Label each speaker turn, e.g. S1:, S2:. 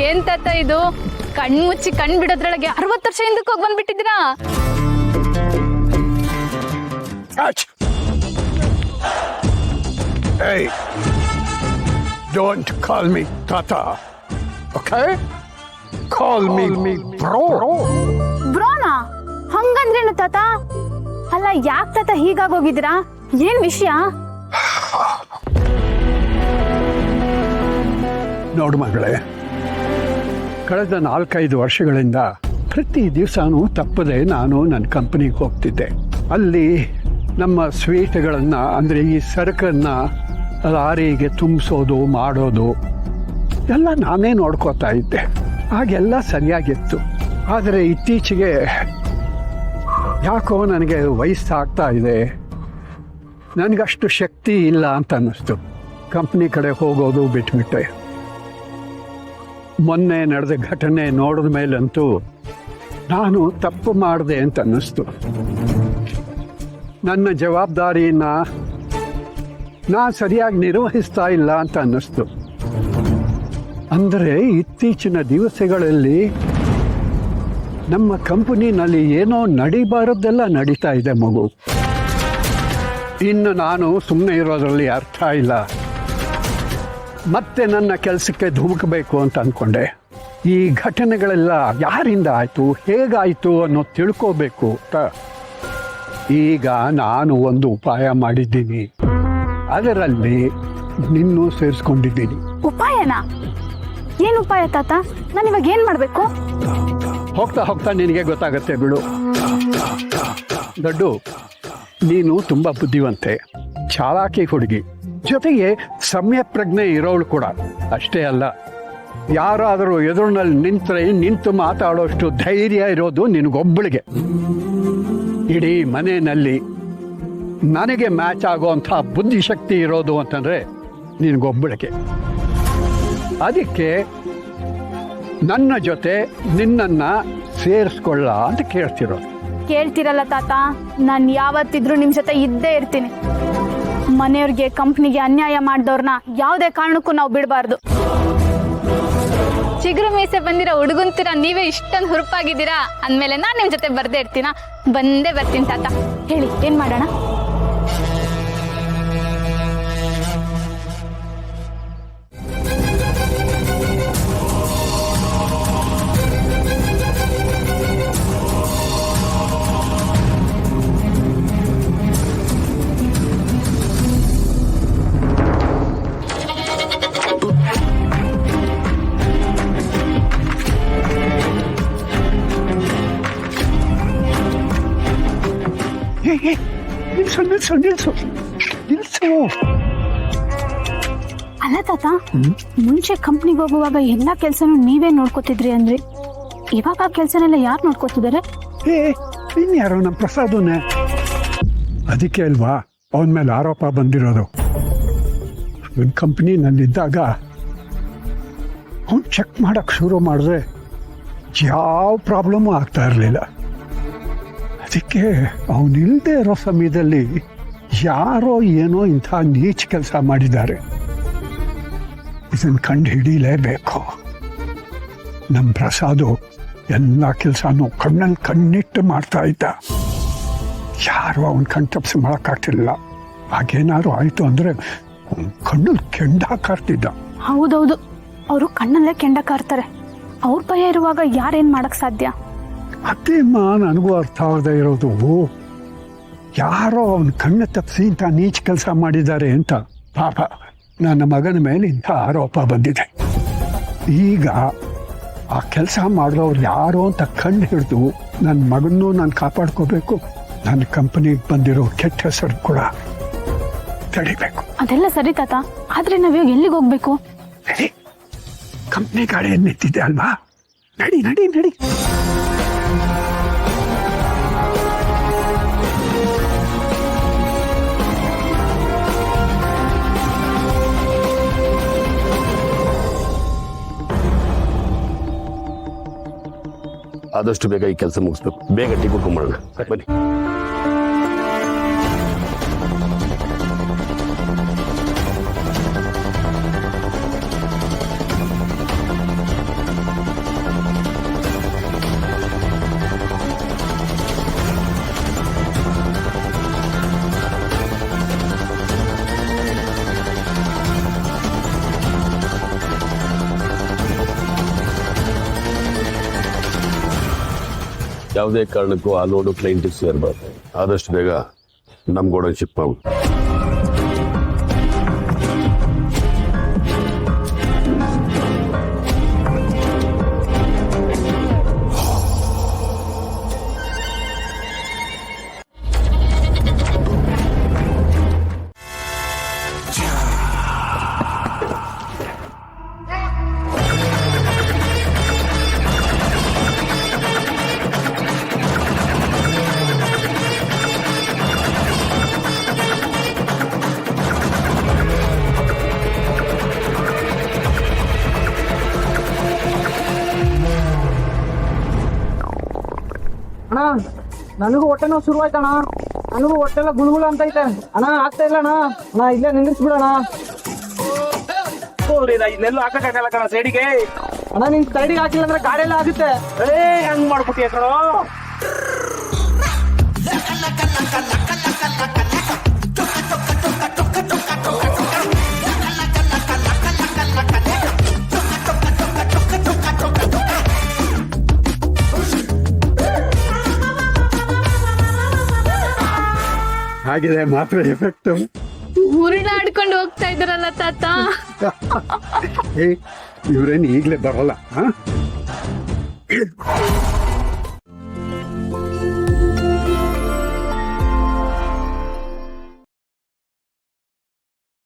S1: ಏನ್ ತಾತ ಇದು? ಕಣ್ ಮುಚ್ಚಿ ಕಣ್ ಬಿಡೋದ್ರೊಳಗೆ 60 ವರ್ಷ ಹಿಂದಕ್ಕೆ ಹೋಗಿ ಬಂದ್ಬಿಟ್ಟಿದ್ದೀರಾ?
S2: Hey, don't call me Tata, okay? Call me bro.
S1: ಬ್ರೋನಾ? ಹಂಗಂದ್ರೇನು ತಾತ? ಅಲ್ಲ ಯಾಕೆ ತಾತ ಹೀಗಾಗೋಗಿದ್ದೀರಾ? ಏನ್ ವಿಷಯ?
S2: ನೋಡು ಮಗಳೇ, ಕಳೆದ 4-5 ವರ್ಷಗಳಿಂದ ಪ್ರತಿ ದಿವಸನೂ ತಪ್ಪದೆ ನಾನು ನನ್ನ ಕಂಪನಿಗೆ ಹೋಗ್ತಿದ್ದೆ. ಅಲ್ಲಿ ನಮ್ಮ ಸ್ವೀಟ್ಗಳನ್ನು ಅಂದರೆ ಈ ಸರಕನ್ನು ಲಾರಿಗೆ ತುಂಬಿಸೋದು ಮಾಡೋದು ಎಲ್ಲ ನಾನೇ ನೋಡ್ಕೋತಾ ಇದ್ದೆ. ಹಾಗೆಲ್ಲ ಸರಿಯಾಗಿತ್ತು. ಆದರೆ ಇತ್ತೀಚೆಗೆ ಯಾಕೋ ನನಗೆ ವಯಸ್ಸಾಗ್ತಾ ಇದೆ, ನನಗಷ್ಟು ಶಕ್ತಿ ಇಲ್ಲ ಅಂತ ಅನ್ನಿಸ್ತು. ಕಂಪ್ನಿ ಕಡೆ ಹೋಗೋದು ಬಿಟ್ಬಿಟ್ಟೆ. ಮೊನ್ನೆ ನಡೆದ ಘಟನೆ ನೋಡಿದ ಮೇಲಂತೂ ನಾನು ತಪ್ಪು ಮಾಡಿದೆ ಅಂತ ಅನ್ನಿಸ್ತು. ನನ್ನ ಜವಾಬ್ದಾರಿಯನ್ನು ನಾನು ಸರಿಯಾಗಿ ನಿರ್ವಹಿಸ್ತಾ ಇಲ್ಲ ಅಂತ ಅನ್ನಿಸ್ತು. ಅಂದರೆ ಇತ್ತೀಚಿನ ದಿವಸಗಳಲ್ಲಿ ನಮ್ಮ ಕಂಪನಿನಲ್ಲಿ ಏನೋ ನಡಿಬಾರದ್ದೆಲ್ಲ ನಡೀತಾ ಇದೆ ಮಗು. ಇನ್ನು ನಾನು ಸುಮ್ಮನೆ ಇರೋದ್ರಲ್ಲಿ ಅರ್ಥ ಇಲ್ಲ. ಮತ್ತೆ ನನ್ನ ಕೆಲಸಕ್ಕೆ ಧುಮುಕಬೇಕು ಅಂತ ಅಂದ್ಕೊಂಡೆ. ಈ ಘಟನೆಗಳೆಲ್ಲ ಯಾರಿಂದ ಆಯಿತು, ಹೇಗಾಯಿತು ಅನ್ನೋ ತಿಳ್ಕೋಬೇಕು ಅಂತ ಈಗ ನಾನು ಒಂದು ಉಪಾಯ ಮಾಡಿದ್ದೀನಿ. ಅದರಲ್ಲಿ ನಿನ್ನೂ ಸೇರಿಸ್ಕೊಂಡಿದ್ದೀನಿ.
S1: ಉಪಾಯನಾ? ಏನು ಉಪಾಯ ತಾತ? ನಾನು ಇವಾಗ ಏನು ಮಾಡಬೇಕು?
S2: ಹೋಗ್ತಾ ಹೋಗ್ತಾ ನಿನಗೆ ಗೊತ್ತಾಗತ್ತೆ ಬಿಡು. ದೊಡ್ಡು, ನೀನು ತುಂಬ ಬುದ್ಧಿವಂತೆ, ಚಾಲಾಕಿ ಹುಡುಗಿ, ಜೊತೆಗೆ ಸಮಯ ಪ್ರಜ್ಞೆ ಇರೋಳು ಕೂಡ. ಅಷ್ಟೇ ಅಲ್ಲ, ಯಾರಾದರೂ ಎದುರಿನಲ್ಲಿ ನಿಂತು ಮಾತಾಡೋಷ್ಟು ಧೈರ್ಯ ಇರೋದು ನಿನಗೊಬ್ಬಳಿಗೆ. ಇಡೀ ಮನೆಯಲ್ಲಿ ನನಗೆ ಮ್ಯಾಚ್ ಆಗೋವಂಥ ಬುದ್ಧಿಶಕ್ತಿ ಇರೋದು ಅಂತಂದರೆ ನಿನಗೊಬ್ಬಳಿಗೆ. ಅದಕ್ಕೆ ನನ್ನ ಜೊತೆ ನಿನ್ನನ್ನು ಸೇರಿಸ್ಕೊಳ್ಳ ಅಂತ ಕೇಳ್ತಿರೋದು.
S1: ಕೇಳ್ತಿರಲ್ಲ ತಾತ, ನಾನು ಯಾವತ್ತಿದ್ರೂ ನಿಮ್ಮ ಜೊತೆ ಇದ್ದೇ ಇರ್ತೀನಿ. ಮನೆಯವ್ರಿಗೆ ಕಂಪ್ನಿಗೆ ಅನ್ಯಾಯ ಮಾಡಿದವ್ರನ್ನ ಯಾವುದೇ ಕಾರಣಕ್ಕೂ ನಾವು ಬಿಡಬಾರ್ದು. ಚಿಗುರು ಮೀಸೆ ಬಂದಿರೋ ಹುಡುಗಂತೀರ ನೀವೇ ಇಷ್ಟೊಂದು ಹುರುಪಾಗಿದ್ದೀರಾ ಅಂದಮೇಲೆ ನಾನು ನಿಮ್ಮ ಜೊತೆ ಬರ್ದೇ ಇರ್ತೀನ? ಬಂದೇ ಬರ್ತೀನಿ ತಾತ. ಹೇಳಿ ಏನು ಮಾಡೋಣ?
S2: ನಿಲ್ಸು.
S1: ಅಲ್ಲ ತಾತ, ಮುಂಚೆ ಕಂಪ್ನಿಗೆ ಹೋಗುವಾಗ ಎಲ್ಲ ಕೆಲಸನೂ ನೀವೇ ನೋಡ್ಕೋತಿದ್ರಿ ಅಂದ್ರಿ. ಇವಾಗ ಆ ಕೆಲಸನೆಲ್ಲ ಯಾರು ನೋಡ್ಕೋತಿದ್ದಾರೆ?
S2: ಇನ್ಯಾರೋ ನಮ್ಮ ಪ್ರಸಾದನೇ. ಅದಕ್ಕೆ ಅಲ್ವಾ ಅವನ ಮೇಲೆ ಆರೋಪ ಬಂದಿರೋದು. ಒಂದು ಕಂಪ್ನಿನಲ್ಲಿದ್ದಾಗ ಅವನು ಚೆಕ್ ಮಾಡಕ್ಕೆ ಶುರು ಮಾಡಿದ್ರೆ ಯಾವ ಪ್ರಾಬ್ಲಮ್ಮು ಆಗ್ತಾ ಇರಲಿಲ್ಲ. ಅದಕ್ಕೆ ಅವನಿಲ್ಲದೆ ಇರೋ ಸಮಯದಲ್ಲಿ ಯಾರೋ ಏನೋ ಇಂಥ ನೀಚ ಕೆಲಸ ಮಾಡಿದ್ದಾರೆ. ಇದನ್ನು ಕಂಡು ಹಿಡೀಲೇಬೇಕು. ನಮ್ಮ ಪ್ರಸಾದು ಎಲ್ಲ ಕೆಲಸನೂ ಕಣ್ಣಲ್ಲಿ ಕಣ್ಣಿಟ್ಟು ಮಾಡ್ತಾ ಇದ್ದ. ಯಾರು ಅವನ ಕಣ್ ತಪ್ಪಿಸಿ ಮಾಡೋಕ್ಕಾಗ್ತಿಲ್ಲ. ಹಾಗೇನಾದ್ರು ಆಯಿತು ಅಂದರೆ ಕಣ್ಣಲ್ಲಿ ಕೆಂಡ ಕಾರ್ತಿದ್ದ.
S1: ಹೌದೌದು, ಅವರು ಕಣ್ಣಲ್ಲೇ ಕೆಂಡ ಕಾರ್ತಾರೆ. ಅವ್ರ ಭಯ ಇರುವಾಗ ಯಾರೇನು ಮಾಡಕ್ ಸಾಧ್ಯ?
S2: ಅದೇಮ್ಮ ನನಗೂ ಅರ್ಥ ಆಗದೆ ಇರೋದು. ಯಾರೋ ಅವನ ಕಣ್ಣು ತಪ್ಪಿಸಿ ಇಂಥ ನೀಚ ಕೆಲಸ ಮಾಡಿದ್ದಾರೆ ಅಂತ ಪಾಪ ನನ್ನ ಮಗನ ಮೇಲೆ ಇಂಥ ಆರೋಪ ಬಂದಿದೆ. ಈಗ ಆ ಕೆಲಸ ಮಾಡಿದವ್ರು ಯಾರೋ ಅಂತ ಕಂಡು ಹಿಡಿದು ನನ್ನ ಮಗನ್ನೂ ನಾನು ಕಾಪಾಡ್ಕೋಬೇಕು, ನನ್ನ ಕಂಪನಿಗೆ ಬಂದಿರೋ ಕೆಟ್ಟ ಹೆಸರು ಕೂಡ ತಡಿಬೇಕು.
S1: ಅದೆಲ್ಲ ಸರಿ ತಾತ, ಆದ್ರೆ ನಾವಿವಾಗ ಎಲ್ಲಿಗೆ ಹೋಗ್ಬೇಕು?
S2: ನಡಿ, ಕಂಪ್ನಿ ಗಾಡಿ ನಿಂತಿದೆ ಅಲ್ವಾ? ನಡಿ ನಡಿ ನಡಿ.
S3: ಆದಷ್ಟು ಬೇಗ ಈ ಕೆಲಸ ಮುಗಿಸ್ಬೇಕು. ಬೇಗ ಟೀ ಕುಡ್ಕೊಂಡ್ಬರೋಣ. ಬನ್ನಿ. ಯಾವುದೇ ಕಾರಣಕ್ಕೂ ಆ ಲೋಡು ಕ್ಲೈಂಟಿಗೆ ಸೇರಬಾರ್ದು. ಆದಷ್ಟು ಬೇಗ ನಮ್ಮ ಗೋಡನ್ ಶಿಪ್ ಮಾಡು.
S4: ಅಣ್ಣ ನನಗೂ ಹೊಟ್ಟೆ ನೋವು ಶುರುವಾಯ್ತಣ್ಣ. ನನಗೂ ಹೊಟ್ಟೆಲ್ಲ ಗುಳುಗುಳು ಅಂತ ಐತೆ ಅಣ್ಣ. ಆಗ್ತಾ ಇಲ್ಲ ಅಣ್ಣ. ಅಣ್ಣ ಇಲ್ಲೇ ನಿಲ್ಲಿಸ್ಬಿಡೋಣ.
S5: ಇಲ್ಲೆಲ್ಲೂ ಹಾಕಕ್ಕಾಗಲ್ಲ ಕಣ ಸೈಡಿಗೆ.
S4: ಅಣ್ಣ ನಿನ್ ಸೈಡಿಗೆ ಹಾಕಿಲ್ಲ ಅಂದ್ರೆ ಗಾಡಿ ಎಲ್ಲ ಆಗುತ್ತೆ.
S5: ಹಂಗ್ ಮಾಡ್ಬಿಟ್ಟಿಯ ಕಣೋ.
S2: ಆಗಿದೆ ಮಾತ್ರ ಎಫೆಕ್ಟ್.
S1: ಉರುಳಾಡ್ಕೊಂಡು ಹೋಗ್ತಾ ಇದ್ರಲ್ಲ ತಾತ.
S2: ಏ ಇವ್ರೇನು ಈಗಲೇ ಬರಲ್ಲ.